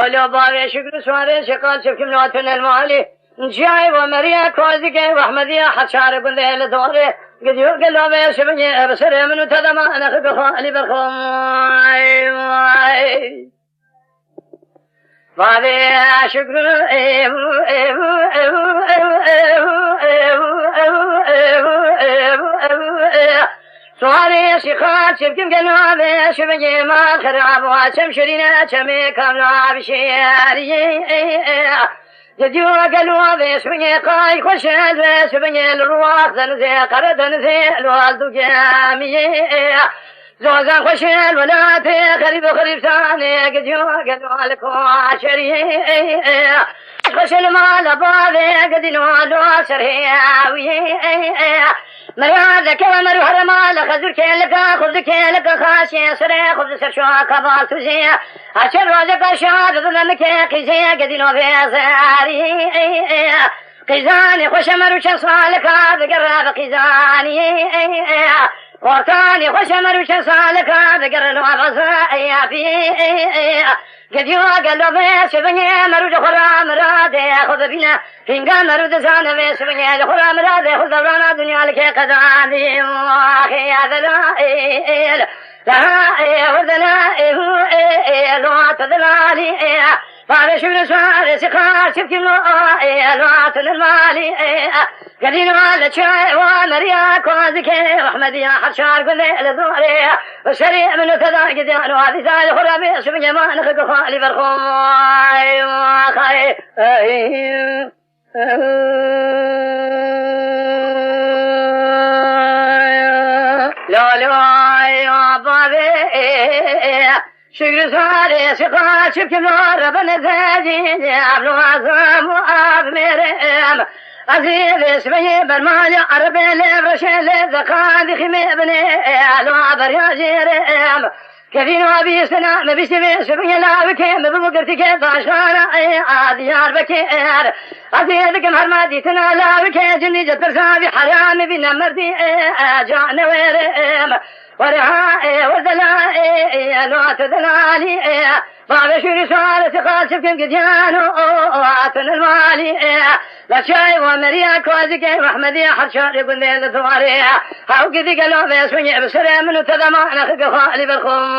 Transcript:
لو باغي شكر سواري شقال شكم لواتن المالي جاي ومريا كوازك واحمدية حد شعر قندي لدوري قد يوقع لو بيشبني بسر منو تدما انا خد خالي برخم باغي شكر سواري شيخات شبكم قنوة شبكي ما خراب واشم شرينا شمي كاملا بشياري جديو قنوة شبكي قاي خوشد شبكي الرواق ذنزي قرد ذنزي الوالد جامي زوزان خوشد ولا تخريب خريب ثاني جديو قنوة لكوا شري خوش المال باذي قد نوالو سرهاوي مريادك ومرو هرمال خزر كيلك خذ كيلك خاشي سري خذ سرشوا كبال تزي عشر روزك شاد ظلمك قيزي قدينو بيزاري قيزاني خوش مرو شصالك بقرب قيزاني ورطاني خوش مرو شصالك بقرب غزايا في قد يوقع بيس بني مرود خرام راده خذ بنا فينقا مرود زان بيس بني خرام راده خذ رانا دنيا لك قداني واخي هذا لا وذلا لا تذلالي بعد شغل سوار سخار شبكي لا تذلالي قدين على شاي ومريا كوازك واحمد يا حشار قل للدوري وسريع من كذا قديان وهذه ذا خرابي سبني ما نخق خالي برخم خاي لا يا بابي شغل ساري سقا شبكي نور بنزاجي عبلو عظام وعب مريم عزيز اسمي برمالي عربي لبرشي لذقان خمي بني علو عبر يا جيريم كفين وابي سنة ما بيشتبه سبني لا بكيم ببقرتي كيف عشانا عاديار بكير عزيزكم هرمادي تنا لا بكي جني جد برسابي حرامي بنا مردي جانا ويريم ورعائي وذلائي لوات ذلالي بعد شوري سؤال ثقال شبكم قديانو وعاتن المالي لا شاي ومريا كوازك واحمدي حرشار يقول لي لثواري هاو كذي قالوا بيسوني بسرع منو تدما انا خق خالي بالخم